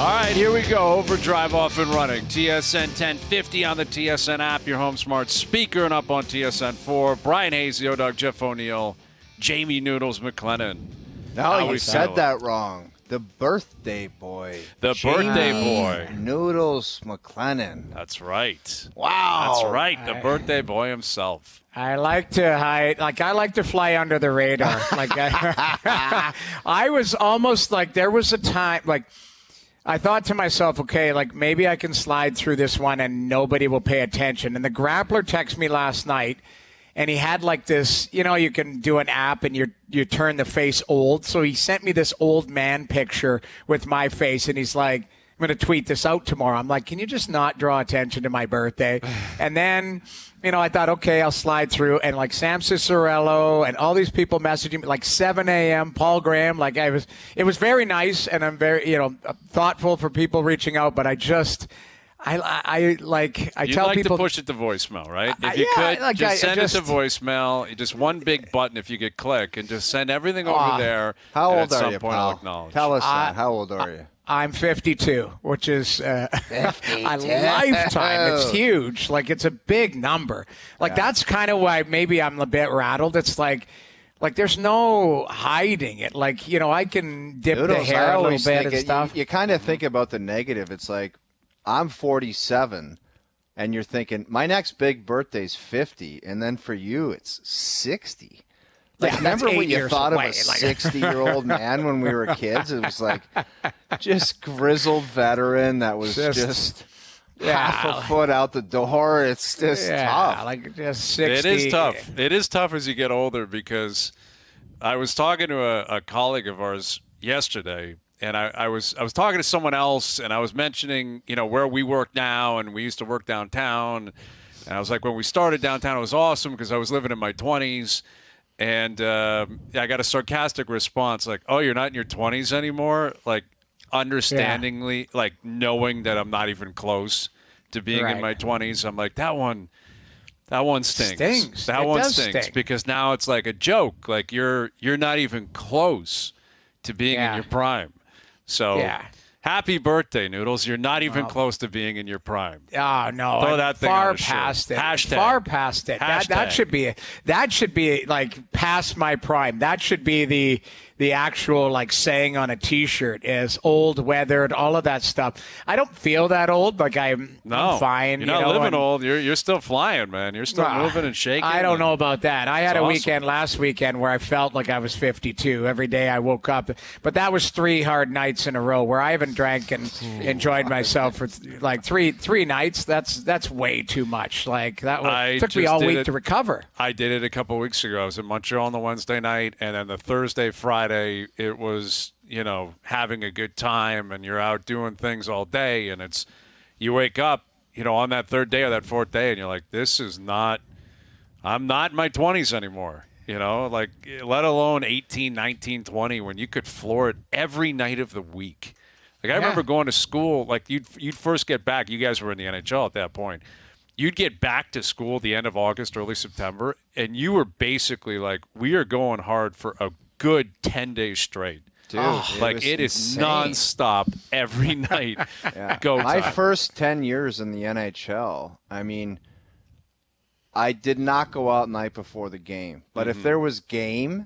All right, here we go. OverDrive off and running. TSN 1050 on the TSN app, your home smart speaker, and up on TSN 4. Bryan Hayes, the O-Dog, Jeff O'Neill, Jamie Noodles McLennan. No, you said that wrong. The birthday boy. The birthday boy. Noodles McLennan. That's right. Wow. That's right. The birthday boy himself. I like to hide, I like to fly under the radar. I was almost there was a time, I thought to myself, okay, maybe I can slide through this one and nobody will pay attention. And the grappler texted me last night, and he had this, you can do an app and you turn the face old. So he sent me this old man picture with my face, and he's like, I'm going to tweet this out tomorrow. I'm like, can you just not draw attention to my birthday? And then, I thought, okay, I'll slide through. And Sam Cicerello and all these people messaging me 7 a.m., Paul Graham. It was very nice. And I'm very, thoughtful for people reaching out. But I tell people to push it to voicemail, right? If you could, send it to voicemail. Just one big button if you could click, and just send everything over there. How old are you, pal? I'll acknowledge. Tell us that. How old are you? I'm 52, which is a lifetime. It's huge. It's a big number. That's kind of why maybe I'm a bit rattled. It's like there's no hiding it. I can dip Noodles, the hair a little bit and stuff. You kind of think about the negative. It's I'm 47, and you're thinking, my next big birthday's 50, and then for you, it's 60. Remember what you thought of a 60-year-old man when we were kids? It was just grizzled veteran that was just half a foot out the door. It's just tough. Just 60. It is tough. It is tough as you get older, because I was talking to a colleague of ours yesterday, and I was talking to someone else, and I was mentioning, where we work now, and we used to work downtown. And I was like, when we started downtown, it was awesome because I was living in my 20s. And I got a sarcastic response oh, you're not in your 20s anymore? Understandingly, knowing that I'm not even close to being in my 20s. I'm like, that one stinks. That one stinks because now it's like a joke. You're not even close to being in your prime. So happy birthday, Noodles. You're not even close to being in your prime. Oh, no. Throw that thing far on a past shirt. it. Hashtag. Far past it. That should be past my prime. That should be the actual saying on a T-shirt is old, weathered, all of that stuff. I don't feel that old. I'm fine. You're not living old. You're still flying, man. You're still moving and shaking. I don't know about that. I had a weekend last weekend where I felt like I was 52. Every day I woke up. But that was 3 hard nights in a row where I haven't drank and enjoyed myself for three nights. That's way too much. It took me all week to recover. I did it a couple weeks ago. I was in Montreal on the Wednesday night, and then the Thursday, Friday, it was, having a good time, and you're out doing things all day, and you wake up, on that third day or that fourth day, and you're like, I'm not in my 20s anymore, let alone 18, 19, 20, when you could floor it every night of the week. I remember going to school, you'd first get back. You guys were in the NHL at that point. You'd get back to school the end of August, early September, and you were basically we are going hard for a good 10 days straight. Dude, it is nonstop every night. Go time. My first 10 years in the NHL, I did not go out night before the game. But if there was game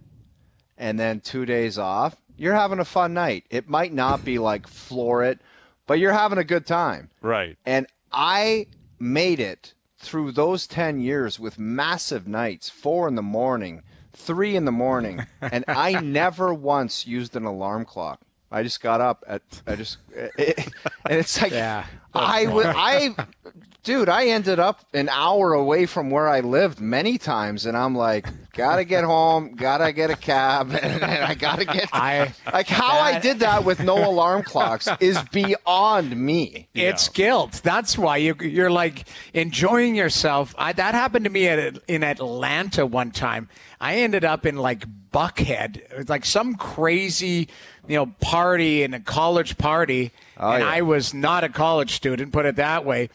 and then 2 days off, you're having a fun night. It might not be floor it, but you're having a good time. Right. And I made it through those 10 years with massive nights, 4 in the morning, 3 in the morning, and I never once used an alarm clock. I just got up and it's I ended up an hour away from where I lived many times, and I'm like, gotta get home, gotta get a cab, and I gotta get. How I did that with no alarm clocks is beyond me. It's guilt. That's why you're enjoying yourself. That happened to me in Atlanta one time. I ended up in Buckhead. It was some crazy, party in a college party, I was not a college student, put it that way.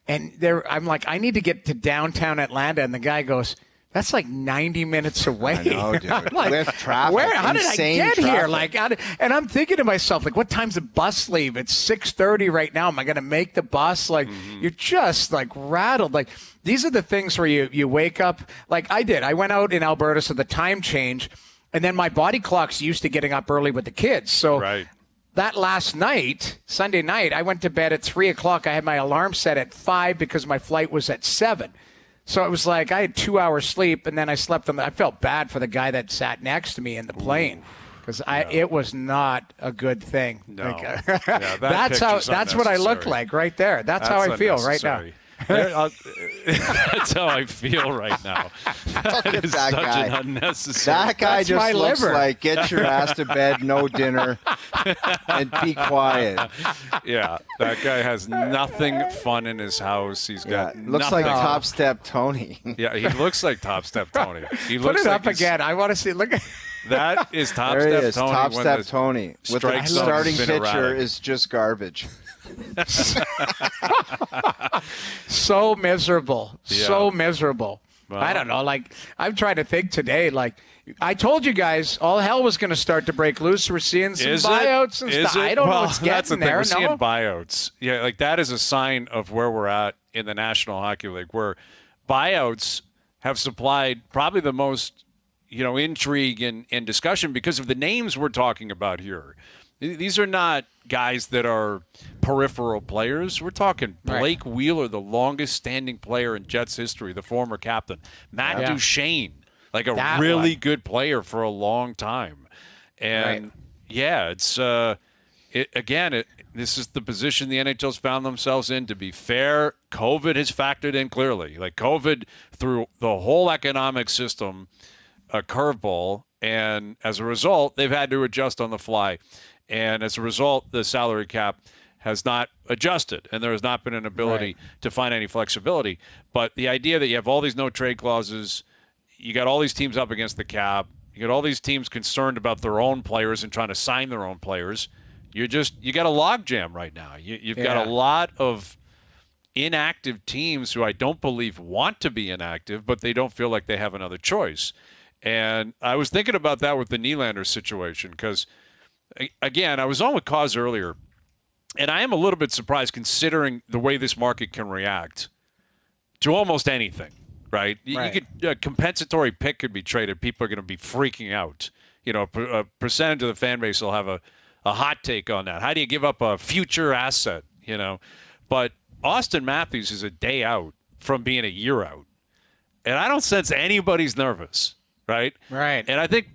And I'm I need to get to downtown Atlanta. And the guy goes, That's like 90 minutes away. I know, dude. I'm like, with traffic. how did I get here? Like, and I'm thinking to myself, like, what time's the bus leave? It's 6:30 right now. Am I going to make the bus? Like, you're just like rattled. Like, these are the things where you wake up. Like I did. I went out in Alberta, so the time change, and then my body clock's used to getting up early with the kids. So that last night, Sunday night, I went to bed at 3 o'clock. I had my alarm set at 5 because my flight was at 7. So it was like I had 2 hours sleep, and then I slept on I felt bad for the guy that sat next to me in the plane because it was not a good thing. No. Like, that's what I look like right there. That's how I feel right now. That's how I feel right now. That is such an unnecessary. That guy just looks like get your ass to bed, no dinner, and be quiet. Yeah, that guy has nothing fun in his house. He's got looks like Top Step Tony. Yeah, he looks like Top Step Tony. He Put looks it up again. I want to see. Look at that is Top there Step he is, Tony. Top Step Tony. With the starting pitcher is just garbage. So miserable. Yeah. So miserable. Well, I don't know. Like, I'm trying to think today. Like, I told you guys all hell was going to start to break loose. We're seeing some buyouts and stuff. I don't know what's getting there. We're seeing buyouts. Yeah, like that is a sign of where we're at in the National Hockey League, where buyouts have supplied probably the most, intrigue and discussion because of the names we're talking about here. These are not guys that are peripheral players. We're talking Blake Wheeler, the longest standing player in Jets history, the former captain. Matt Duchene, like a really good player for a long time. And it's this is the position the NHL's found themselves in. To be fair, COVID has factored in clearly. Like COVID threw the whole economic system a curveball, and as a result, they've had to adjust on the fly. And as a result, the salary cap has not adjusted, and there has not been an ability to find any flexibility. But the idea that you have all these no-trade clauses, you got all these teams up against the cap, you got all these teams concerned about their own players and trying to sign their own players, you got a logjam right now. You've got a lot of inactive teams who I don't believe want to be inactive, but they don't feel like they have another choice. And I was thinking about that with the Nylander situation because – again, I was on with Cause earlier, and I am a little bit surprised considering the way this market can react to almost anything, right? You could a compensatory pick could be traded. People are going to be freaking out. A percentage of the fan base will have a hot take on that. How do you give up a future asset, But Austin Matthews is a day out from being a year out, and I don't sense anybody's nervous. Right. And I think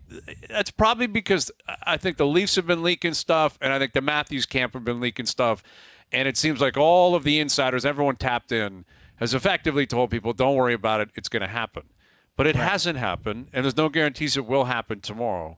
that's probably because I think the Leafs have been leaking stuff, and I think the Matthews camp have been leaking stuff. And it seems like all of the insiders, everyone tapped in, has effectively told people, don't worry about it, it's going to happen. But it hasn't happened, and there's no guarantees it will happen tomorrow.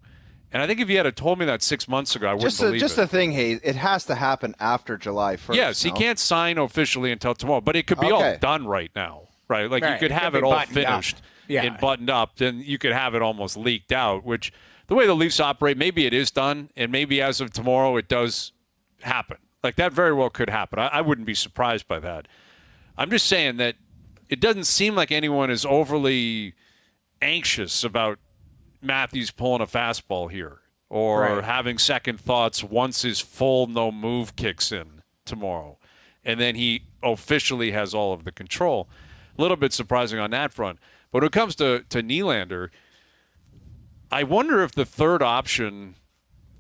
And I think if you had told me that 6 months ago, I wouldn't believe it. Just the thing, Hayes, it has to happen after July 1st. Yes, he can't sign officially until tomorrow, but it could be all done right now, right? Like you could have it all finished. And buttoned up, then you could have it almost leaked out, which the way the Leafs operate, maybe it is done, and maybe as of tomorrow it does happen. Like that very well could happen. I wouldn't be surprised by that. I'm just saying that it doesn't seem like anyone is overly anxious about Matthews pulling a fastball here or having second thoughts once his full no move kicks in tomorrow. And then he officially has all of the control. A little bit surprising on that front. But when it comes to Nylander, I wonder if the third option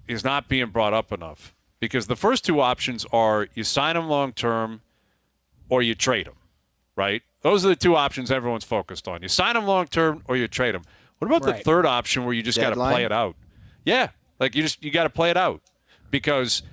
is not being brought up enough. Because the first two options are you sign him long-term or you trade him, right? Those are the two options everyone's focused on. You sign him long-term or you trade him. What about the third option where you just got to play it out? Yeah, like you got to play it out because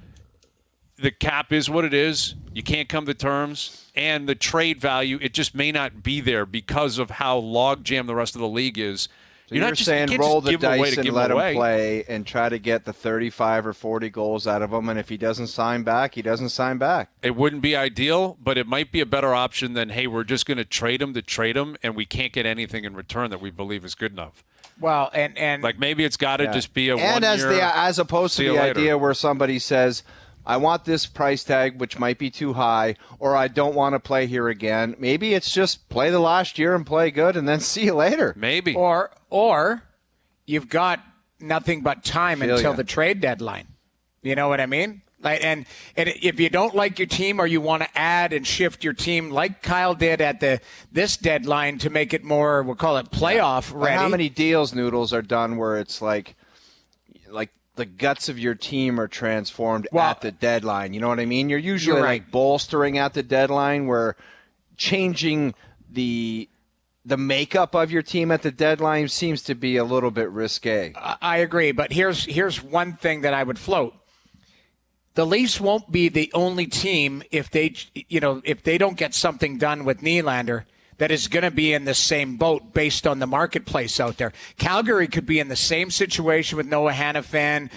the cap is what it is. You can't come to terms. And the trade value, it just may not be there because of how logjam the rest of the league is. So you're saying roll the dice and let him play and try to get the 35 or 40 goals out of him, and if he doesn't sign back, he doesn't sign back. It wouldn't be ideal, but it might be a better option than, hey, we're just going to trade him, and we can't get anything in return that we believe is good enough. Well, and like maybe it's got to just be a 1 year. And as opposed to the idea where somebody says, I want this price tag, which might be too high, or I don't want to play here again. Maybe it's just play the last year and play good and then see you later. Maybe. Or you've got nothing but time until the trade deadline. You know what I mean? And if you don't like your team or you want to add and shift your team like Kyle did at this deadline to make it more, we'll call it playoff ready. How many deals, Noodles, are done where it's like the guts of your team are transformed at the deadline? You know what I mean? You're usually like bolstering at the deadline, where changing the makeup of your team at the deadline seems to be a little bit risque. I agree, but here's one thing that I would float. The Leafs won't be the only team if they don't get something done with Nylander that is going to be in the same boat based on the marketplace out there. Calgary could be in the same situation with Noah Hannafin,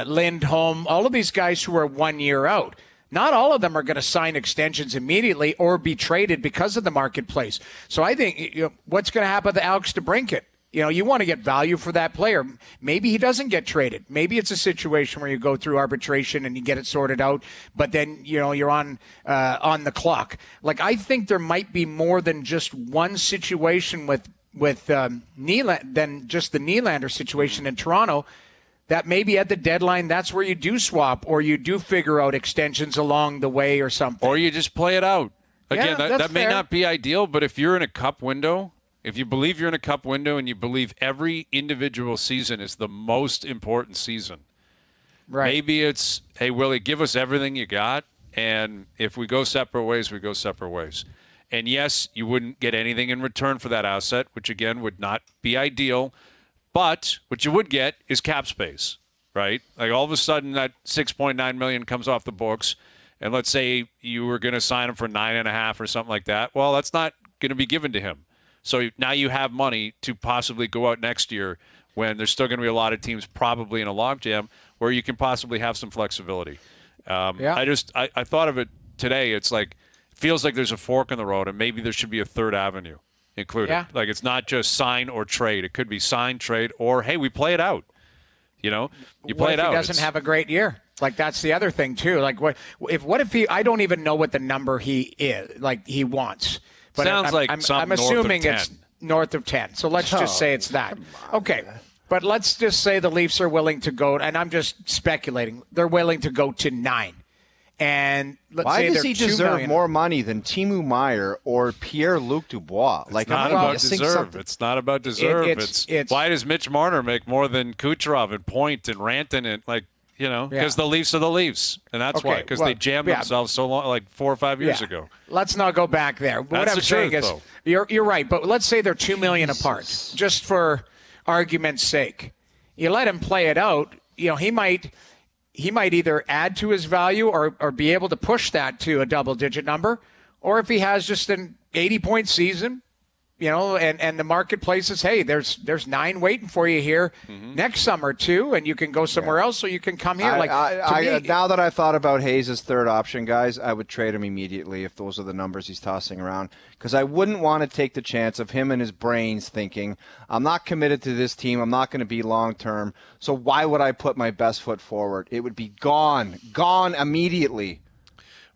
Lindholm, all of these guys who are 1 year out. Not all of them are going to sign extensions immediately or be traded because of the marketplace. So I think what's going to happen to Alex DeBrincat? You want to get value for that player. Maybe he doesn't get traded. Maybe it's a situation where you go through arbitration and you get it sorted out, but then you're on the clock. Like, I think there might be more than just one situation with Nylander than just the Nylander situation in Toronto. That maybe at the deadline, that's where you do swap or you do figure out extensions along the way or something. Or you just play it out. Again, Yeah, that may not be ideal, but if you're in a cup window. If you believe you're in a cup window and you believe every individual season is the most important season, maybe it's, hey, Willie, give us everything you got, and if we go separate ways, we go separate ways. And yes, you wouldn't get anything in return for that asset, which, again, would not be ideal, but what you would get is cap space, right? Like, all of a sudden that $6.9 million comes off the books, and let's say you were going to sign him for $9.5 or something like that. Well, that's not going to be given to him. So now you have money to possibly go out next year when there's still going to be a lot of teams probably in a logjam where you can possibly have some flexibility. I thought of it today. It's like, it feels like there's a fork in the road, and maybe there should be a third avenue included. Yeah. Like, it's not just sign or trade. It could be sign, trade, or, hey, we play it out. You play it out. He doesn't have a great year? Like, that's the other thing too. Like, what if he? I don't even know what the number he wants. But I'm assuming it's north of 10. So let's just say it's that. Okay. But let's just say the Leafs are willing to go, and I'm just speculating, they're willing to go to 9. And why does he deserve more money than Timo Meier or Pierre-Luc Dubois? It's not about deserve. It's not about deserve. It's why does Mitch Marner make more than Kucherov and Point and Rantanen and because the Leafs are the Leafs, and that's why, because they jammed themselves so long, like 4 or 5 years ago. Let's not go back there. What I'm saying is, you're right, but let's say they're $2 million apart, just for argument's sake. You let him play it out. He might either add to his value or be able to push that to a double-digit number, or if he has just an 80-point season. And the marketplace is, hey, there's 9 waiting for you here next summer too, and you can go somewhere else, so you can come here. Now that I thought about Hayes' third option, guys, I would trade him immediately if those are the numbers he's tossing around, because I wouldn't want to take the chance of him and his brains thinking, I'm not committed to this team, I'm not going to be long term, so why would I put my best foot forward? It would be gone immediately.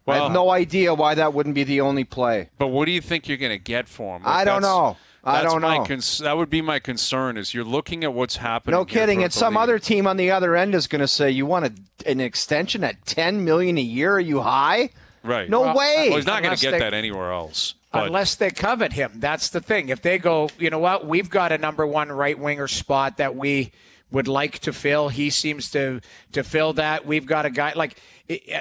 Well, I have no idea why that wouldn't be the only play. But what do you think you're going to get for him? I don't know. That would be my concern, is you're looking at what's happening. No kidding. And some other team on the other end is going to say, you want an extension at $10 million a year? Are you high? Right. No way. Well, he's not going to get that anywhere else. Unless they covet him. That's the thing. If they go, you know what, we've got a number 1 right winger spot that we would like to fill. He seems to fill that. We've got a guy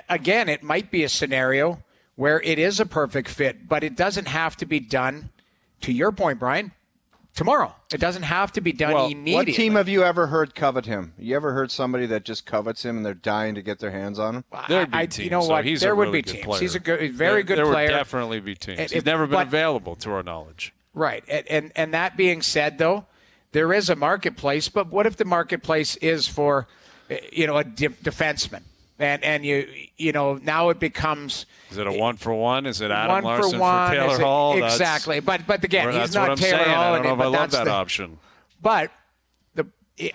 again, it might be a scenario where it is a perfect fit, but it doesn't have to be done, to your point, Brian, tomorrow. It doesn't have to be done immediately. What team have you ever heard covet him? You ever heard somebody that just covets him and they're dying to get their hands on him? There would be teams. You know what? There would be teams. Player. He's a very good player. There would definitely be teams. He's never been available, to our knowledge. Right. And that being said, though, there is a marketplace. But what if the marketplace is for, a defenseman? And now it becomes. Is it a 1-for-1? Is it Adam Larson for Taylor Hall? Exactly. But again, he's not what Taylor Hall. I don't know if I love that option. But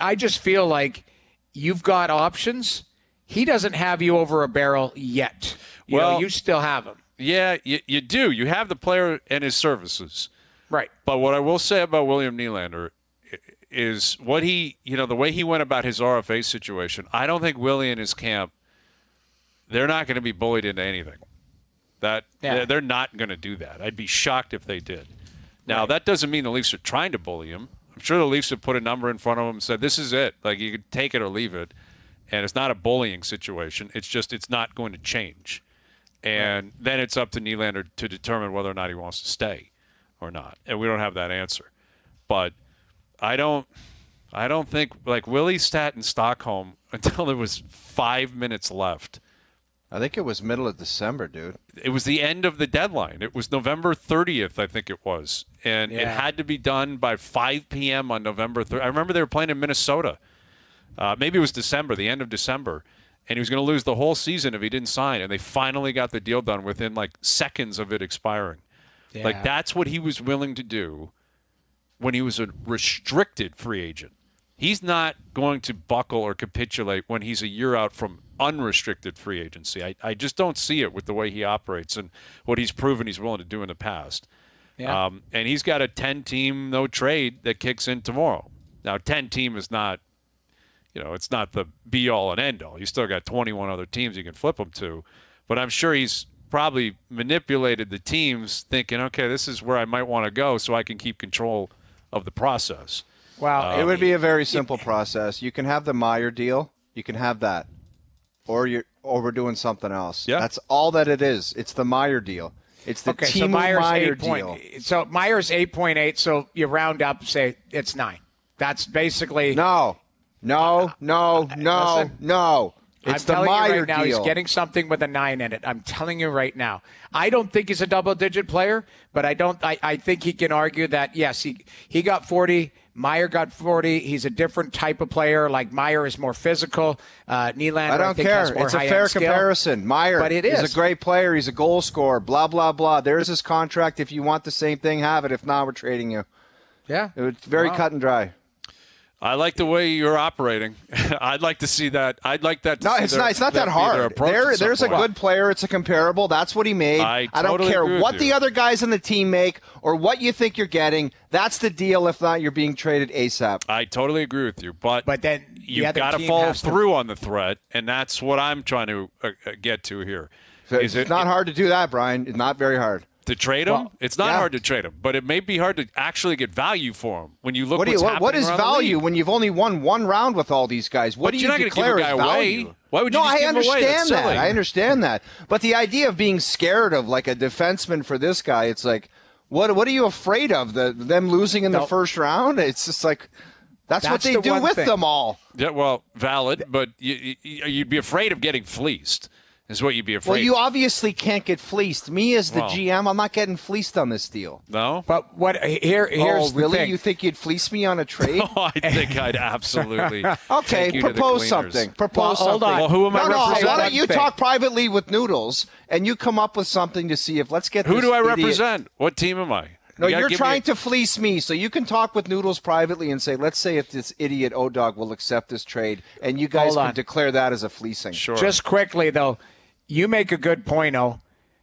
I just feel like you've got options. he doesn't have you over a barrel yet. You still have him. Yeah, you do. You have the player and his services. Right. But what I will say about William Nylander is what the way he went about his RFA situation, I don't think Willie and his camp, they're not going to be bullied into anything. They're not going to do that. I'd be shocked if they did. Now, That doesn't mean the Leafs are trying to bully him. I'm sure the Leafs have put a number in front of him and said, this is it. Like, you can take it or leave it. And it's not a bullying situation. It's just it's not going to change. And then it's up to Nylander to determine whether or not he wants to stay or not. And we don't have that answer. But I don't think, like, Willie sat in Stockholm until there was 5 minutes left. I think it was middle of December, dude. It was the end of the deadline. It was November 30th, I think it was. And it had to be done by 5 p.m. on November 30th. I remember they were playing in Minnesota. Maybe it was December, the end of December. And he was going to lose the whole season if he didn't sign. And they finally got the deal done within, like, seconds of it expiring. Yeah. Like, that's what he was willing to do when he was a restricted free agent. He's not going to buckle or capitulate when he's a year out from unrestricted free agency. I just don't see it with the way he operates and what he's proven he's willing to do in the past. Yeah. And he's got a 10-team no trade that kicks in tomorrow. Now, 10-team is not, it's not the be-all and end-all. You still got 21 other teams you can flip them to. But I'm sure he's probably manipulated the teams thinking, okay, this is where I might want to go so I can keep control of the process. Well, it would be a very simple process. You can have the Meyer deal. You can have that. Or we're doing something else. Yeah. That's all that it is. It's the Meyer deal. It's the Timo Meyer deal. So Meyer's 8.8, so you round up, say it's 9. That's basically... No. It's the Meyer right now, deal. He's getting something with a 9 in it. I'm telling you right now. I don't think he's a double-digit player, but I think he can argue that, yes, he got 40, Meyer got 40. He's a different type of player. Like, Meyer is more physical. Nylander, I don't care. It's a fair comparison. Meyer is a great player. He's a goal scorer, blah, blah, blah. There's his contract. If you want the same thing, have it. If not, we're trading you. Yeah. It's very cut and dry. I like the way you're operating. I'd like to see that. I'd like that. It's not that hard. There's a good player. It's a comparable. That's what he made. I don't care what the other guys on the team make or what you think you're getting. That's the deal. If not, you're being traded ASAP. I totally agree with you. But then you've got to follow through on the threat, and that's what I'm trying to get to here. It's not hard to do that, Brian. It's not very hard. To trade him? It's not hard to trade him, but it may be hard to actually get value for him when you look what's happening what is around value the league. When you've only won one round with all these guys? What do you declare as value? Away. Why would you just give him away? That's silly. I understand that. But the idea of being scared of, like, a defenseman for this guy, it's like, what are you afraid of? Them losing in the first round? It's just like, that's what they do with them all. Yeah, well, valid, but you'd be afraid of getting fleeced. Is what you'd be afraid. Well, you obviously can't get fleeced. Me as the GM, I'm not getting fleeced on this deal. No? But here's the really? thing. You think you'd fleece me on a trade? No, I think I'd absolutely Okay, propose something. Hold on. Well, who am I representing? Why don't you talk privately with Noodles and you come up with something to see if let's get Who this do I idiot. represent? What team am I? No, you're trying to fleece me, so you can talk with Noodles privately and say, let's say if this idiot O-Dog will accept this trade, and you guys can declare that as a fleecing. Sure. Just quickly, though. You make a good point,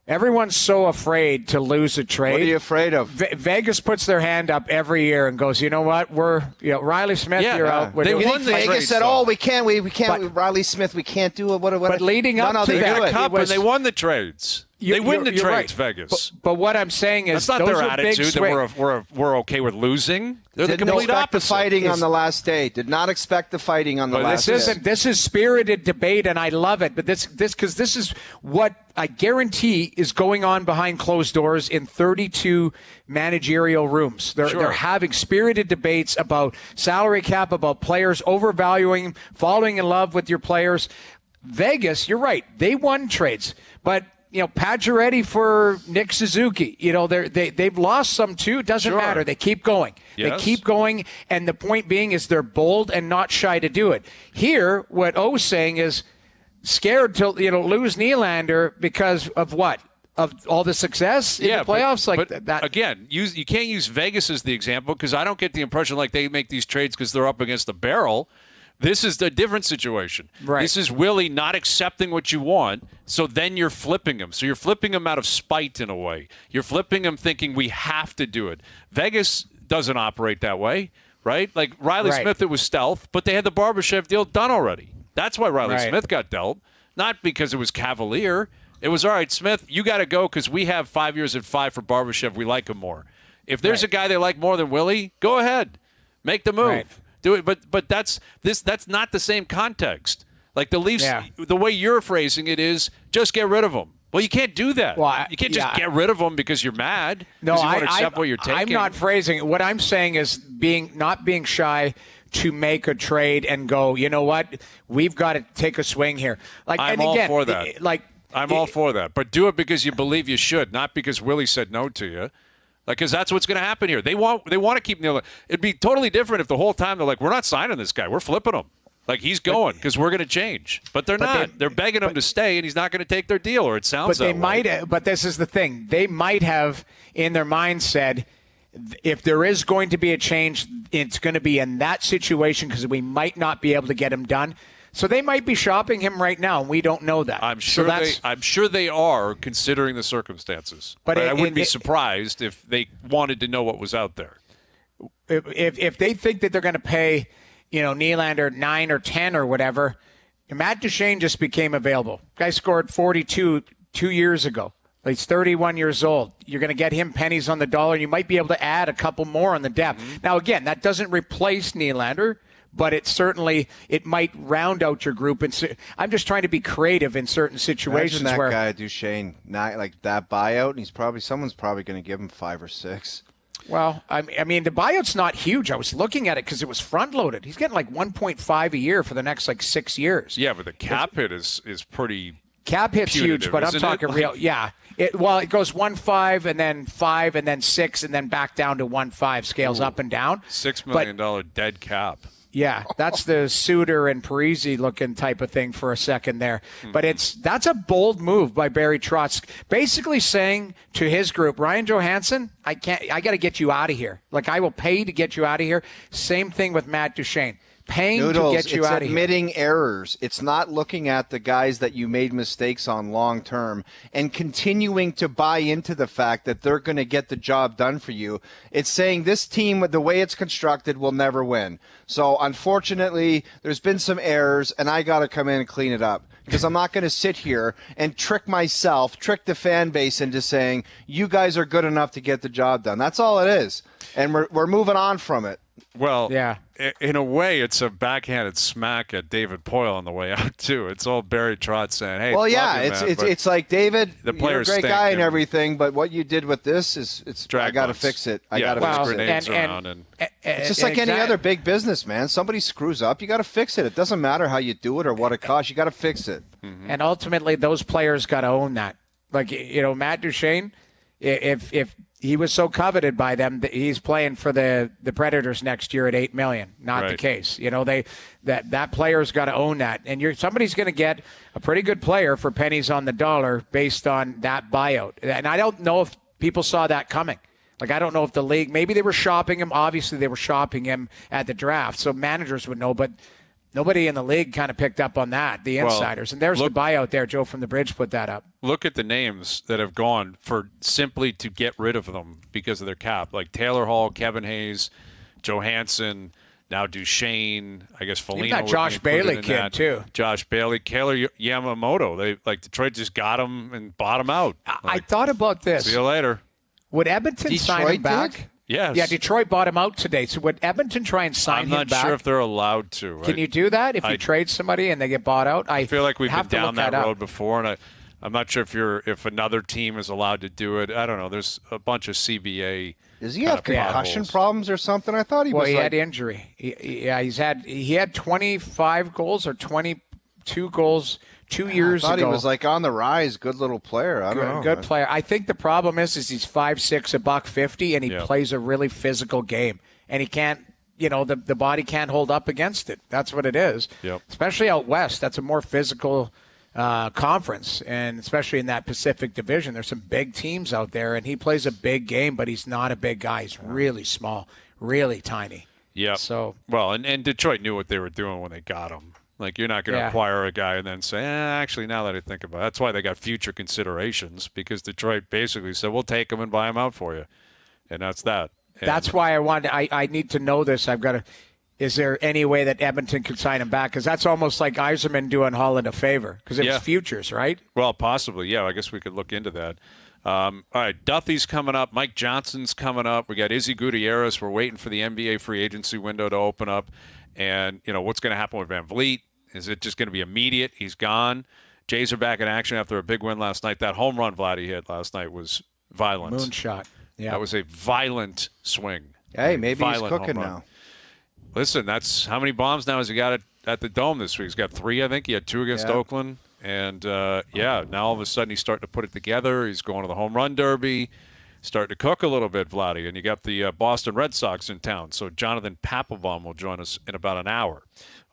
Everyone's so afraid to lose a trade. What are you afraid of? Vegas puts their hand up every year and goes, you know what? Riley Smith, you're out. They won the Vegas said, we can't. Riley Smith, we can't do it. But leading up to they that, got a cup and they won the trades. They win the trades, right. Vegas. But what I'm saying is, that's not their attitude that we're okay with losing. They're the complete opposite. The fighting on the last day. Did not expect the fighting on the last day. This is spirited debate, and I love it. But this is what I guarantee is going on behind closed doors in 32 managerial rooms. They're having spirited debates about salary cap, about players overvaluing, falling in love with your players. Vegas, you're right. They won trades, but. Pacioretty for Nick Suzuki. They've lost some too. It doesn't matter. They keep going. Yes. They keep going, and the point being is they're bold and not shy to do it. Here, what O's saying is scared to lose Nylander because of what? Of all the success in the playoffs? But that. Again, you can't use Vegas as the example because I don't get the impression like they make these trades because they're up against the barrel. This is a different situation. Right. This is Willie not accepting what you want, so then you're flipping him. So you're flipping him out of spite in a way. You're flipping him thinking we have to do it. Vegas doesn't operate that way, right? Like Riley Smith, it was stealth, but they had the Barbashev deal done already. That's why Riley Smith got dealt, not because it was cavalier. It was, all right, Smith, you got to go because we have 5 years at 5 for Barbashev. We like him more. If there's a guy they like more than Willie, go ahead. Make the move. Right. Do it, but that's not the same context. Like the Leafs, the way you're phrasing it is just get rid of them. Well, you can't do that. Well, you can't just get rid of them because you're mad. No, you won't accept what you're taking. I'm not phrasing it. What I'm saying is not being shy to make a trade and go, you know what, we've got to take a swing here. Like, I'm all for that. I'm all for that. But do it because you believe you should, not because Willie said no to you. Like, because that's what's going to happen here. They want to keep Nylander. It'd be totally different if the whole time they're like, we're not signing this guy. We're flipping him. Like, he's going because we're going to change. But they're not. They're begging him to stay, and he's not going to take their deal, or it sounds that way. But this is the thing. They might have, in their mind, said, if there is going to be a change, it's going to be in that situation because we might not be able to get him done. So they might be shopping him right now, and we don't know that. I'm sure they are, considering the circumstances. But I wouldn't be surprised if they wanted to know what was out there. If they think that they're going to pay, Nylander 9 or 10 or whatever, Matt Duchene just became available. Guy scored 42 2 years ago. He's 31 years old. You're going to get him pennies on the dollar, and you might be able to add a couple more on the depth. Mm-hmm. Now, again, that doesn't replace Nylander, but it might round out your group. And I'm just trying to be creative in certain situations. Imagine that guy Duchene, not like that buyout, and someone's probably going to give him 5 or 6. Well, I mean, the buyout's not huge. I was looking at it because it was front loaded. He's getting like 1.5 a year for the next 6 years. Yeah, but the cap hit is pretty. Cap hit's huge, but I'm talking real. Yeah. It goes 1.5 and then 5 and then 6 and then back down to 1.5. Scales up and down. $6 million dead cap. Yeah, that's the Suter and Parisi looking type of thing for a second there. Mm-hmm. But that's a bold move by Barry Trotz, basically saying to his group, Ryan Johansson, I got to get you out of here. Like, I will pay to get you out of here. Same thing with Matt Duchene. Paying Noodles, to get you out of here. It's admitting errors. It's not looking at the guys that you made mistakes on long term and continuing to buy into the fact that they're going to get the job done for you. It's saying this team, the way it's constructed, will never win. So, unfortunately, there's been some errors, and I got to come in and clean it up. Because I'm not going to sit here and trick the fan base into saying, you guys are good enough to get the job done. That's all it is. And we're moving on from it. Well, yeah. In a way, it's a backhanded smack at David Poile on the way out, too. It's all Barry Trotz saying, hey, well, yeah, it's like, David, you're a great guy and everything, but what you did with this I got to fix it. I got to fix it. It's just like any other big business, man. Somebody screws up, you got to fix it. It doesn't matter how you do it or what it costs. You got to fix it. Mm-hmm. And ultimately, those players got to own that. Like, Matt Duchene, if he was so coveted by them that he's playing for the Predators next year at $8 million. Not the case. That player's got to own that, and somebody's going to get a pretty good player for pennies on the dollar based on that buyout. And I don't know if people saw that coming. Like, I don't know if the league, maybe they were shopping him. Obviously, they were shopping him at the draft, so managers would know, but nobody in the league kind of picked up on that, the insiders. And there's the buyout there. Joe from the Bridge put that up. Look at the names that have gone for simply to get rid of them because of their cap. Like Taylor Hall, Kevin Hayes, Johansson, now Duchene, I guess Foligno. Even that Josh Bailey kid, too. Josh Bailey, Kaylor Yamamoto. Detroit just got him and bought him out. I thought about this. See you later. Would Edmonton sign him back? Yes. Yeah, Detroit bought him out today. So would Edmonton try and sign him back? I'm not sure if they're allowed to. Right? Can you do that if you trade somebody and they get bought out? I feel like we've been down that road before, and I'm not sure if another team is allowed to do it. I don't know. There's a bunch of CBA. Does he have concussion problems or something? I thought he was. Well, he had injury. He had 25 goals or 22 goals 2 years ago. I thought he was on the rise. Good little player. I don't know. Good player. I think the problem is he's 5'6", $150, and he plays a really physical game. And he can't, the body can't hold up against it. That's what it is. Yep. Especially out west. That's a more physical conference, and especially in that Pacific Division. There's some big teams out there, and he plays a big game, but he's not a big guy. He's really small, really tiny. Yeah. So well, and Detroit knew what they were doing when they got him. Like, you're not going to acquire a guy and then say, actually, now that I think about it, that's why they got future considerations, because Detroit basically said, we'll take him and buy him out for you. And that's that. And that's why I need to know this. Is there any way that Edmonton could sign him back? Because that's almost like Yzerman doing Holland a favor, because it's futures, right? Well, possibly, yeah. I guess we could look into that. All right, Duthie's coming up. Mike Johnson's coming up. We got Izzy Gutierrez. We're waiting for the NBA free agency window to open up. And, what's going to happen with VanVleet? Is it just going to be immediate? He's gone. Jays are back in action after a big win last night. That home run Vladdy hit last night was violent. Moonshot. Yeah. That was a violent swing. Hey, maybe he's cooking now. Listen, that's how many bombs now has he got at the Dome this week? He's got 3, I think. He had 2 against Oakland. And, now all of a sudden he's starting to put it together. He's going to the home run derby, starting to cook a little bit, Vladdy. And you got the Boston Red Sox in town. So Jonathan Papelbon will join us in about an hour.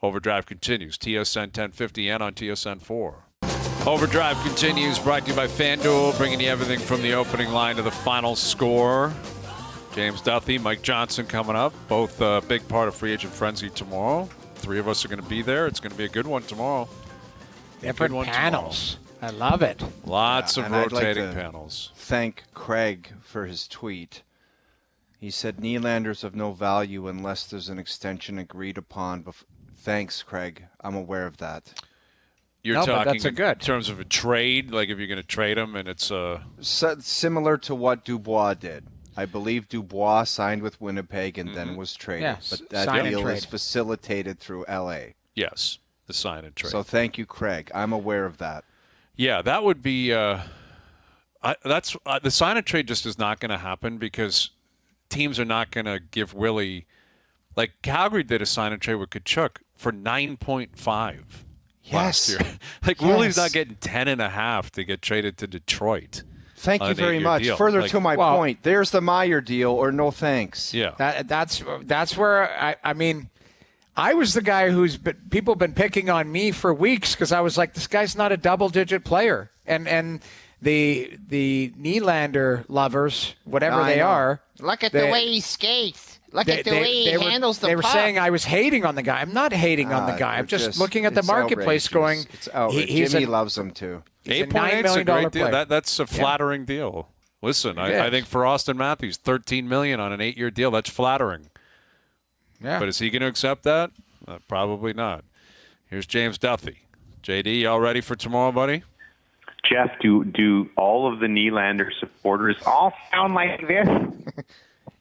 OverDrive continues. TSN 1050 and on TSN 4. OverDrive continues, brought to you by FanDuel, bringing you everything from the opening line to the final score. James Duthie, Mike Johnson coming up. Both a big part of Free Agent Frenzy tomorrow. 3 of us are going to be there. It's going to be a good one tomorrow. Different panels. Tomorrow. I love it. Lots of rotating panels. Thank Craig for his tweet. He said Nylander's of no value unless there's an extension agreed upon. Thanks, Craig. I'm aware of that. You're talking in terms of a trade, like if you're going to trade him and it's similar to what Dubois did. I believe Dubois signed with Winnipeg and then was traded. Yes, but that deal is facilitated through L.A. Yes, the sign and trade. So thank you, Craig. I'm aware of that. Yeah, that would be the sign and trade just is not going to happen because teams are not going to give Willie – like Calgary did a sign and trade with Tkachuk for 9.5 last year. Willie's not getting 10.5 to get traded to Detroit. Thank you very much. Deal. Further to my point, there's the Meyer deal or no thanks. Yeah. That's where I mean, I was the guy people have been picking on me for weeks because I was like, this guy's not a double-digit player. And the Nylander lovers, whatever they are. Look at the way he skates. Look at the way he handles the puck. They were saying I was hating on the guy. I'm not hating on the guy. I'm just looking at the marketplace going, it's outrageous. Jimmy loves him too. $8.8 is a great deal. That's a flattering deal. Listen, I think for Austin Matthews, $13 million on an 8-year deal, that's flattering. Yeah. But is he going to accept that? Probably not. Here's James Duthie. JD, y'all ready for tomorrow, buddy? Jeff, do all of the Nylander supporters all sound like this?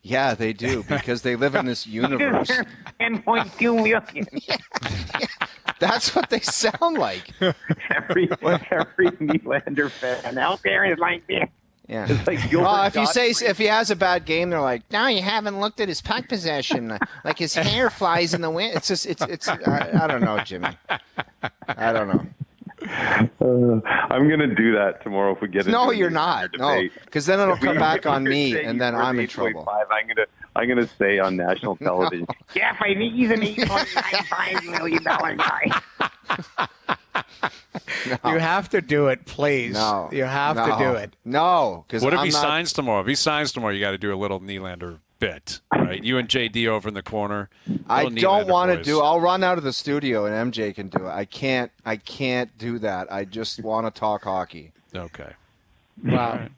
Yeah, they do, because they live in this universe. 10.2 million. That's what they sound like. Every Nylander fan out there is like this. Yeah. It's like if he has a bad game, they're like, no, you haven't looked at his puck possession. Like his hair flies in the wind. It's just, I don't know, Jimmy. I don't know. I'm going to do that tomorrow if we get No, you're not. No, because then it'll come back on me, and then I'm in trouble. I'm going to say on national television, Jeff, I think he's an $8.95 million guy. No. You have to do it, please. No. You have to do it. No. What if he signs tomorrow? If he signs tomorrow, you got to do a little Nylander bit, right? You and JD over in the corner. I don't want to do. I'll run out of the studio and MJ can do it. I can't do that. I just want to talk hockey. Okay. Wow.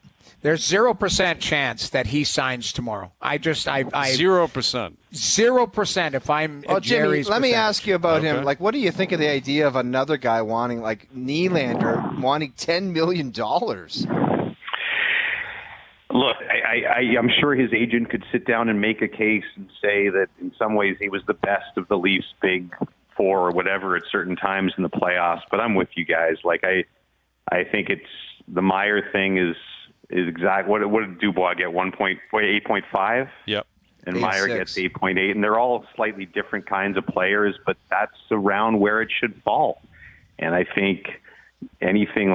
There's 0% chance that he signs tomorrow. 0%. 0% if I'm Jimmy, let me ask you about him. Like, what do you think of the idea of another guy wanting, like Nylander, wanting $10 million? Look, I'm sure his agent could sit down and make a case and say that in some ways he was the best of the Leafs' big four or whatever at certain times in the playoffs. But I'm with you guys. Like, I think it's the Meyer thing is exact. What did Dubois get? 8.5? Yep. And Meyer gets 8.8. And they're all slightly different kinds of players, but that's around where it should fall. And I think anything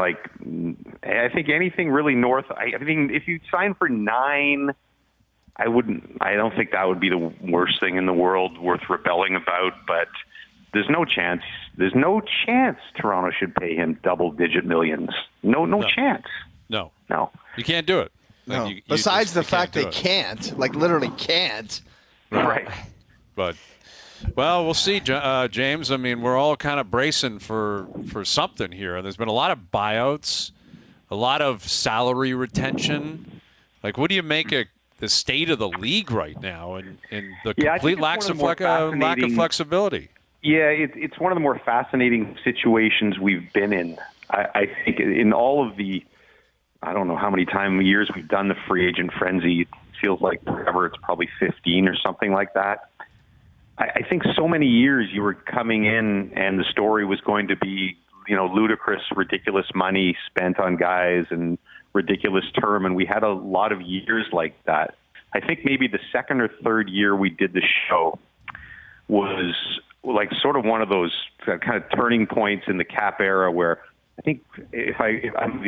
really north. I think if you sign for 9, I don't think that would be the worst thing in the world worth rebelling about. But there's no chance. There's no chance Toronto should pay him double-digit millions. No chance. No. You can't do it. No. Besides the fact they can't, like literally can't. Right. But well, we'll see, James. I mean, we're all kind of bracing for something here. There's been a lot of buyouts, a lot of salary retention. Like, what do you make of the state of the league right now and the complete lack of flexibility? Yeah, it's one of the more fascinating situations we've been in. I think in all of the, I don't know how many years we've done the free agent frenzy. It feels like forever. It's probably 15 or something like that. I think so many years you were coming in and the story was going to be, ludicrous, ridiculous money spent on guys and ridiculous term. And we had a lot of years like that. I think maybe the second or third year we did the show was like sort of one of those kind of turning points in the cap era where I think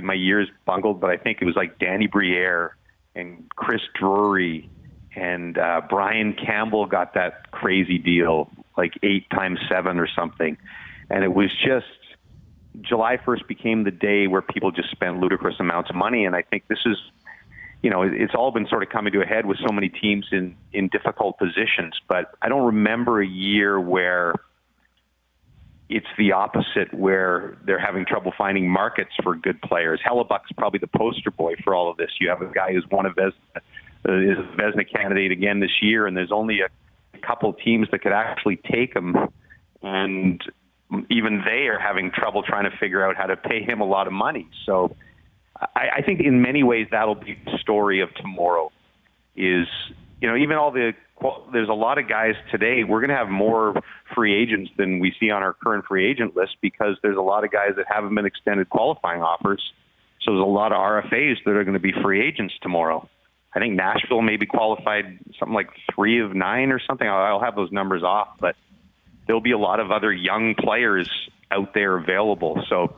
my years bungled, but I think it was like Danny Briere and Chris Drury and Brian Campbell got that crazy deal, like 8 times 7 or something. And it was just July 1st became the day where people just spent ludicrous amounts of money. And I think this is, it's all been sort of coming to a head with so many teams in difficult positions. But I don't remember a year where it's the opposite, where they're having trouble finding markets for good players. Hellebuck's probably the poster boy for all of this. You have a guy who's is a Vezina candidate again this year, and there's only a couple teams that could actually take him, and even they are having trouble trying to figure out how to pay him a lot of money. So I think in many ways that'll be the story of tomorrow is, even there's a lot of guys today. We're going to have more free agents than we see on our current free agent list because there's a lot of guys that haven't been extended qualifying offers. So there's a lot of RFAs that are going to be free agents tomorrow. I think Nashville maybe qualified something like 3 of 9 or something. I'll have those numbers off, but there'll be a lot of other young players out there available. So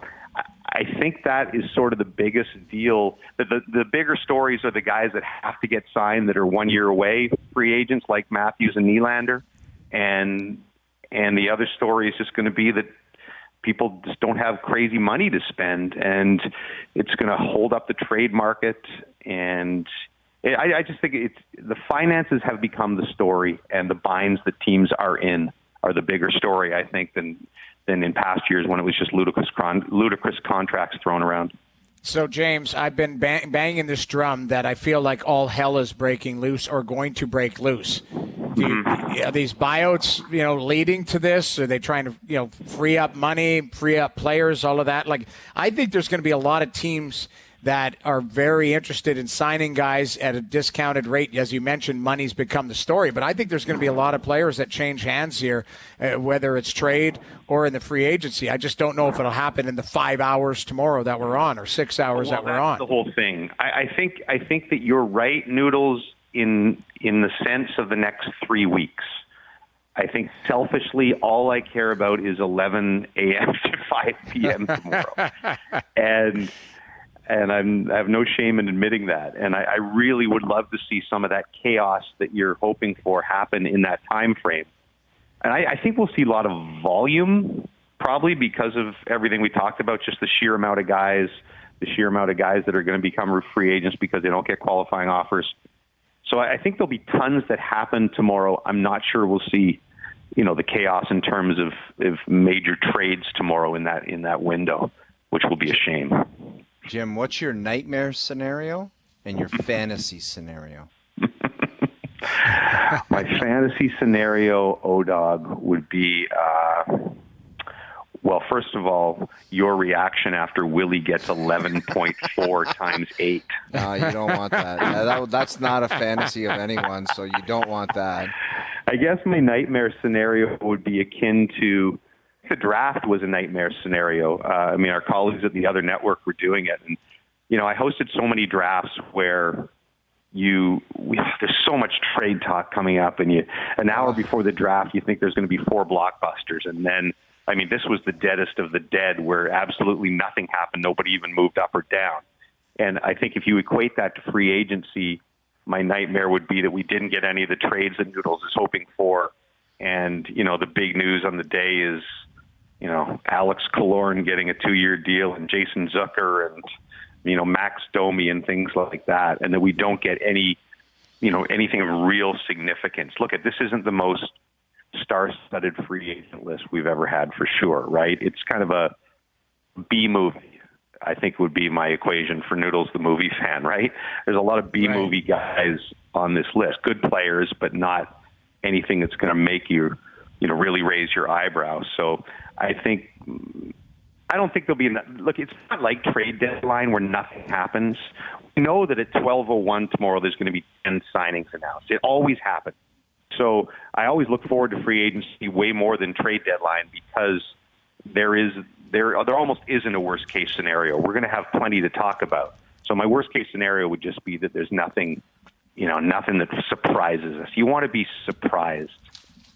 I think that is sort of the biggest deal. The bigger stories are the guys that have to get signed that are 1 year away, free agents like Matthews and Nylander. And the other story is just going to be that people just don't have crazy money to spend, and it's going to hold up the trade market. And I just think the finances have become the story, and the binds that teams are in are the bigger story, I think, than in past years when it was just ludicrous contracts thrown around. So, James, I've been banging this drum that I feel like all hell is breaking loose or going to break loose. Are these buyouts, leading to this? Are they trying to, free up money, free up players, all of that? Like, I think there's going to be a lot of teams that are very interested in signing guys at a discounted rate. As you mentioned, money's become the story. But I think there's going to be a lot of players that change hands here, whether it's trade or in the free agency. I just don't know if it'll happen in the 5 hours tomorrow that we're on or 6 hours that we're on. The whole thing. I think that you're right, Noodles, in the sense of the next 3 weeks. I think selfishly, all I care about is 11 a.m. to 5 p.m. tomorrow. And I have no shame in admitting that. And I really would love to see some of that chaos that you're hoping for happen in that time frame. And I think we'll see a lot of volume, probably because of everything we talked about, just the sheer amount of guys that are going to become free agents because they don't get qualifying offers. So I think there'll be tons that happen tomorrow. I'm not sure we'll see, the chaos in terms of major trades tomorrow in that window, which will be a shame. Jim, what's your nightmare scenario and your fantasy scenario? My fantasy scenario, O-Dog, would be, well, first of all, your reaction after Willie gets 11.4 times 8. No, you don't want that. That's not a fantasy of anyone, so you don't want that. I guess my nightmare scenario would be akin to the draft was a nightmare scenario. Our colleagues at the other network were doing it. And, I hosted so many drafts where there's so much trade talk coming up, and an hour before the draft, you think there's going to be 4 blockbusters. And then, this was the deadest of the dead where absolutely nothing happened. Nobody even moved up or down. And I think if you equate that to free agency, my nightmare would be that we didn't get any of the trades that Noodles is hoping for. And, the big news on the day is, Alex Killorn getting a 2-year deal and Jason Zucker and, Max Domi and things like that. And that we don't get any, anything of real significance. Look, this isn't the most star-studded free agent list we've ever had for sure, right? It's kind of a B movie, I think would be my equation for Noodles, the movie fan, right? There's a lot of B movie guys on this list, good players, but not anything that's going to make you, really raise your eyebrows. So I don't think there'll be look, it's not like trade deadline where nothing happens. We know that at 12:01 tomorrow there's going to be 10 signings announced. It always happens. So I always look forward to free agency way more than trade deadline because there almost isn't a worst case scenario. We're going to have plenty to talk about. So my worst case scenario would just be that there's nothing that surprises us. You want to be surprised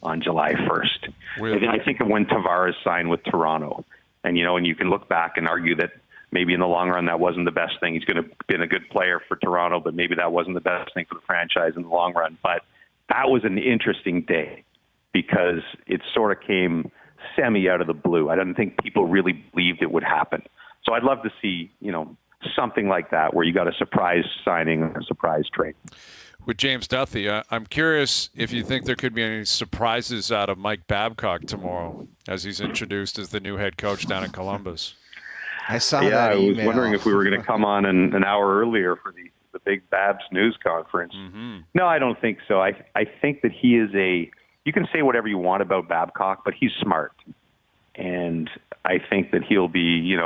on July 1st. Really? I think of when Tavares signed with Toronto, and you can look back and argue that maybe in the long run that wasn't the best thing. He's going to been a good player for Toronto, but maybe that wasn't the best thing for the franchise in the long run. But that was an interesting day because it sort of came semi out of the blue. I don't think people really believed it would happen. So I'd love to see, something like that where you got a surprise signing or a surprise trade. With James Duthie, I'm curious if you think there could be any surprises out of Mike Babcock tomorrow as he's introduced as the new head coach down in Columbus. I saw that email. I was wondering if we were going to come on an hour earlier for the big Babs news conference. Mm-hmm. No, I don't think so. I think that he is you can say whatever you want about Babcock, but he's smart. And I think that he'll be,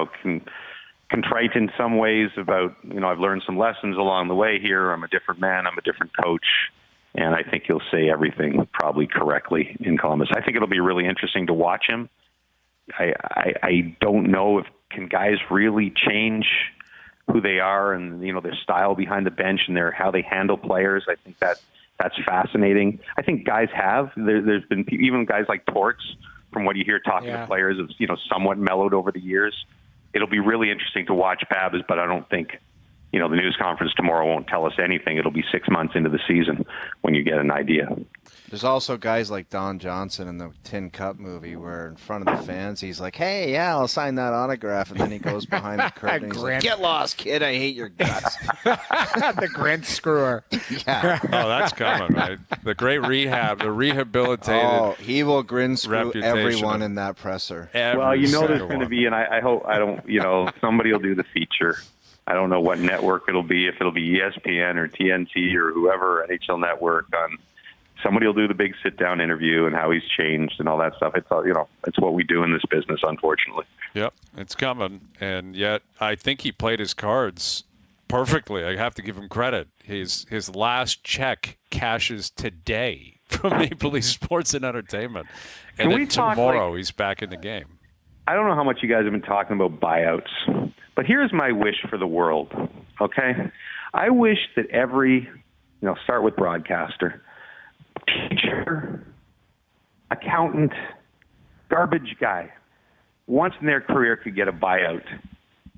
contrite in some ways about, I've learned some lessons along the way here. I'm a different man. I'm a different coach. And I think he'll say everything probably correctly in Columbus. I think it'll be really interesting to watch him. I don't know if can guys really change who they are and, their style behind the bench and how they handle players. I think that's fascinating. I think guys have. There's been even guys like Torts, from what you hear talking to players, have somewhat mellowed over the years. It'll be really interesting to watch Babs, but I don't think, the news conference tomorrow won't tell us anything. It'll be 6 months into the season when you get an idea. There's also guys like Don Johnson in the Tin Cup movie where in front of the fans he's like, hey, yeah, I'll sign that autograph. And then he goes behind the curtain and he's like, get lost, kid. I hate your guts. The grin screwer. Yeah. Oh, that's coming, right? The great rehab, the rehabilitated. Oh, he will grin screw everyone in that presser. Well, there's going to be, and I hope, somebody will do the feature. I don't know what network it'll be, if it'll be ESPN or TNT or whoever, NHL Network. Somebody will do the big sit-down interview and how he's changed and all that stuff. It's it's what we do in this business, unfortunately. Yep, it's coming, and yet I think he played his cards perfectly. I have to give him credit. His last check cashes today from Maple Leaf Sports and Entertainment, and then tomorrow he's back in the game. I don't know how much you guys have been talking about buyouts, but here's my wish for the world, okay? I wish that every, start with broadcaster, teacher, accountant, garbage guy, once in their career could get a buyout,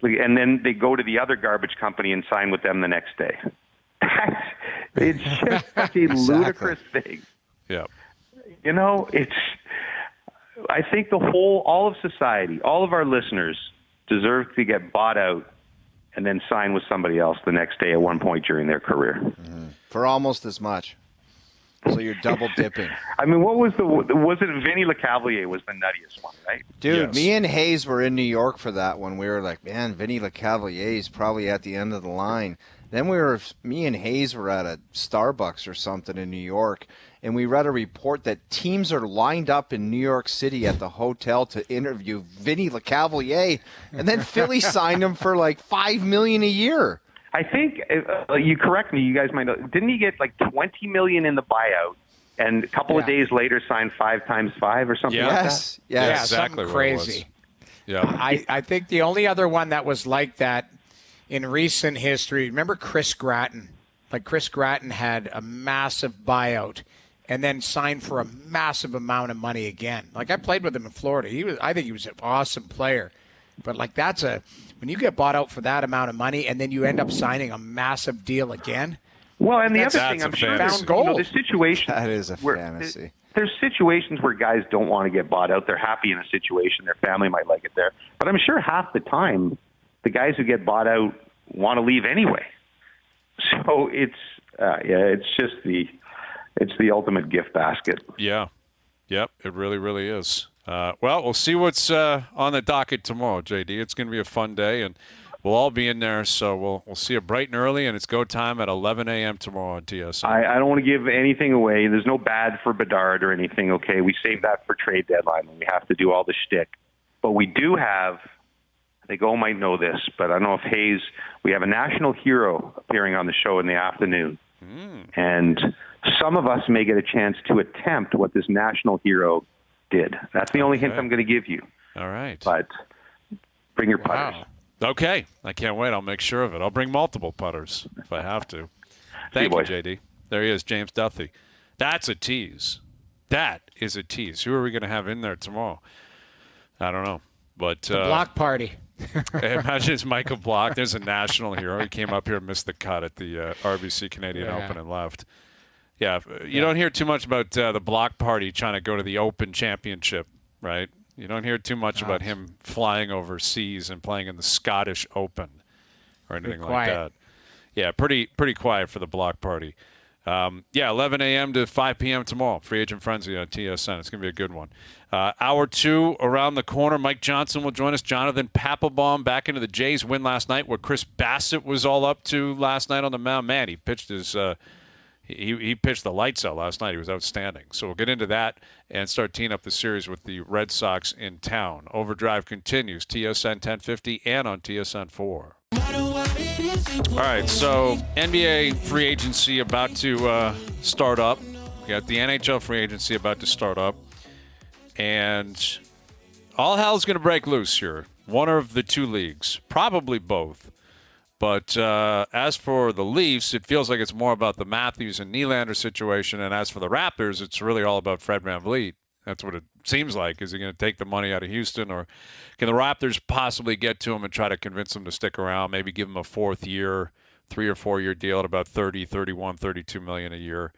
and then they go to the other garbage company and sign with them the next day. It's just such a ludicrous thing. Yeah. I think all of society, all of our listeners deserve to get bought out and then sign with somebody else the next day at one point during their career. Mm-hmm. For almost as much. So you're double dipping. I mean, was it Vinny Lecavalier was the nuttiest one, right? Dude, me and Hayes were in New York for that one. We were like, man, Vinny Lecavalier is probably at the end of the line. Then me and Hayes were at a Starbucks or something in New York, and we read a report that teams are lined up in New York City at the hotel to interview Vinny Lecavalier, and then Philly signed him for like $5 million a year. I think you correct me. You guys might know. Didn't he get like $20 million in the buyout, and a couple of days later signed 5 times 5 or something like that? Yes, yeah, exactly something crazy. Yeah, I think the only other one that was like that in recent history. Remember Chris Gratton? Like Chris Gratton had a massive buyout and then signed for a massive amount of money again. Like I played with him in Florida. I think he was an awesome player. But like when you get bought out for that amount of money and then you end up signing a massive deal again. Well, and the other thing, I'm sure found gold. The situation that is a fantasy. There's situations where guys don't want to get bought out. They're happy in a situation. Their family might like it there. But I'm sure half the time the guys who get bought out want to leave anyway. So it's just the ultimate gift basket. Yeah. Yep, it really, really is. Well, we'll see what's on the docket tomorrow, JD. It's going to be a fun day, and we'll all be in there. So we'll see you bright and early, and it's go time at 11 a.m. tomorrow on TSN. I don't want to give anything away. There's no bad for Bedard or anything, okay? We save that for trade deadline when we have to do all the shtick. But we do have, I think all might know this, but I don't know if Hayes, we have a national hero appearing on the show in the afternoon. And some of us may get a chance to attempt what this national hero did. That's the only hint I'm going to give you. All right. But bring your putters. Wow. Okay. I can't wait. I'll make sure of it. I'll bring multiple putters if I have to. Thank you, JD. There he is, James Duthie. That's a tease. That is a tease. Who are we going to have in there tomorrow? I don't know. But the block party. Imagine it's Michael Block. There's a national hero. He came up here and missed the cut at the RBC Canadian Open and left. Yeah, you don't hear too much about the Block party trying to go to the Open Championship, right? You don't hear too much about him flying overseas and playing in the Scottish Open or anything like that. Yeah, pretty quiet for the Block party. 11 a.m. to 5 p.m. tomorrow. Free Agent Frenzy on TSN. It's going to be a good one. Hour 2 around the corner. Mike Johnson will join us. Jonathan Papelbon back into the Jays win last night. What Chris Bassett was all up to last night on the mound. Man, he pitched his he pitched the lights out last night. He was outstanding. So we'll get into that and start teeing up the series with the Red Sox in town. Overdrive continues. TSN 1050 and on TSN 4. All right, so NBA free agency about to start up. We got the NHL free agency about to start up. And all hell's going to break loose here. One of the two leagues, probably both. But as for the Leafs, it feels like it's more about the Matthews and Nylander situation. And as for the Raptors, it's really all about Fred VanVleet. That's what it seems like. Is he going to take the money out of Houston, or can the Raptors possibly get to him and try to convince him to stick around, maybe give him a 4th year, 3 or 4 year deal at about 30, 31, 32 million a year?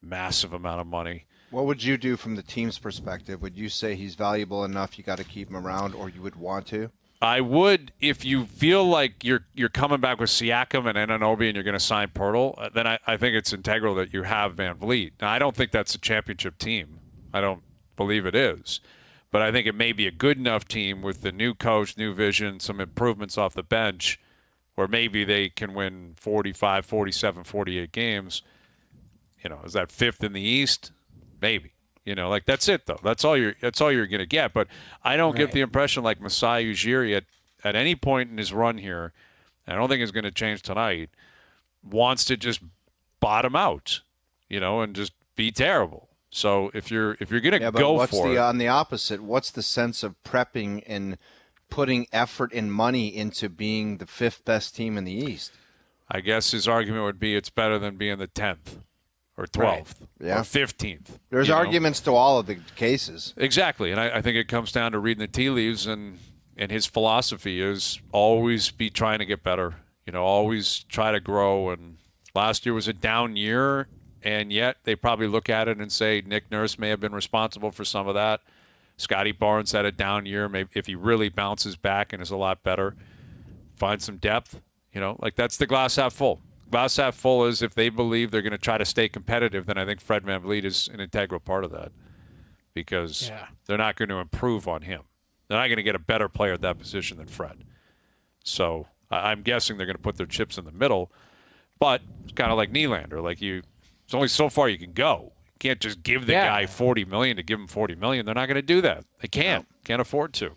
Massive amount of money. What would you do from the team's perspective? Would you say he's valuable enough you got to keep him around, or you would want to? I would, if you feel like you're coming back with Siakam and Anunoby and you're going to sign Pirtle, then I think it's integral that you have VanVleet. Now, I don't think that's a championship team. I don't believe it is. But I think it may be a good enough team with the new coach, new vision, some improvements off the bench, where maybe they can win 45, 47, 48 games. Is that 5th in the East? Maybe. Like that's it though. That's all you're going to get. But I don't get the impression like Masai Ujiri at any point in his run here, and I don't think it's going to change tonight, wants to just bottom out, and just be terrible. So if you're going to go for it, on the opposite, what's the sense of prepping and putting effort and money into being the 5th best team in the East? I guess his argument would be it's better than being the 10th or 12th or 15th. There's arguments to all of the cases. Exactly, and I think it comes down to reading the tea leaves, and his philosophy is always be trying to get better, always try to grow. And last year was a down year, and yet they probably look at it and say Nick Nurse may have been responsible for some of that. Scotty Barnes had a down year. Maybe if he really bounces back and is a lot better, find some depth, like that's the glass half full. Glass half full is if they believe they're going to try to stay competitive, then I think Fred VanVleet is an integral part of that, because they're not going to improve on him. They're not going to get a better player at that position than Fred. So I'm guessing they're going to put their chips in the middle, but it's kind of like Nylander. Like it's only so far you can go. You can't just give the guy $40 million to give him $40 million. They're not going to do that. They can't afford to.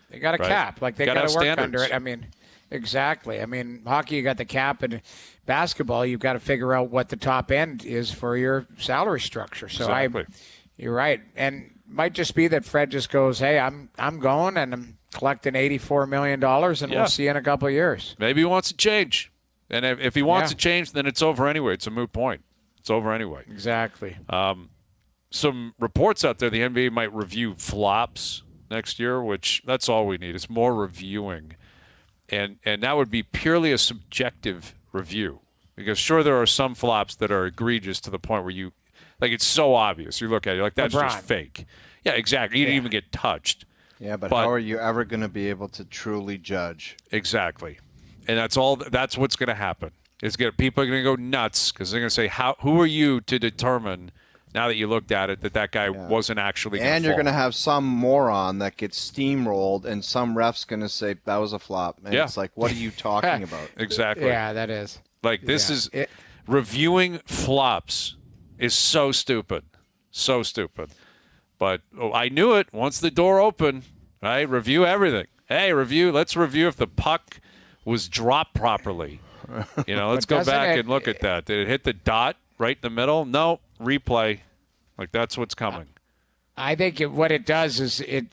They got a cap. Like they got to work standards. under it. I mean, exactly. I mean, hockey, you got the cap, and basketball, you've got to figure out what the top end is for your salary structure. So exactly. You're right. And might just be that Fred just goes, hey, I'm going and I'm collecting $84 million, and we'll see you in a couple of years. Maybe he wants to change. And if he wants to change, then it's over anyway. It's a moot point. It's over anyway. Exactly. Some reports out there, the NBA might review flops next year, which that's all we need. It's more reviewing. And that would be purely a subjective review. Because sure, there are some flops that are egregious to the point where you, like, it's so obvious. You look at it, you're like, that's just fake. Yeah, exactly. You didn't even get touched. Yeah, but how are you ever going to be able to truly judge? Exactly. And that's what's going to happen. People are going to go nuts because they're going to say, who are you to determine now that you looked at it, that guy wasn't actually And you're going to have some moron that gets steamrolled, and some ref's going to say, that was a flop. And it's like, what are you talking about? Exactly. Yeah, that is. Like, this is reviewing flops is so stupid. So stupid. But I knew it once the door opened, right? Review everything. Hey, let's review if the puck was dropped properly. Let's go back and look at that. Did it hit the dot right in the middle? No, replay. Like, that's what's coming. I think what it does is it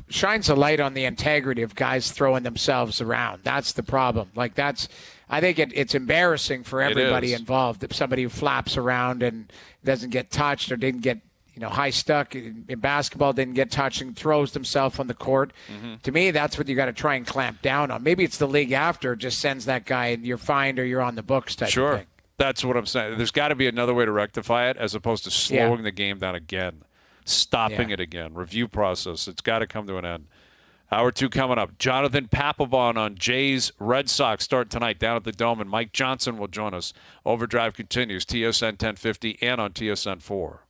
shines a light on the integrity of guys throwing themselves around. That's the problem. Like, I think it's embarrassing for everybody involved if somebody who flaps around and doesn't get touched or didn't get high stuck in basketball, didn't get touched and throws himself on the court. Mm-hmm. To me, that's what you got to try and clamp down on. Maybe it's the league after just sends that guy and you're fined or you're on the books type of thing. That's what I'm saying. There's got to be another way to rectify it as opposed to slowing the game down again, stopping it again. Review process. It's got to come to an end. Hour 2 coming up. Jonathan Papelbon on Jays Red Sox start tonight down at the Dome, and Mike Johnson will join us. OverDrive continues, TSN 1050 and on TSN 4.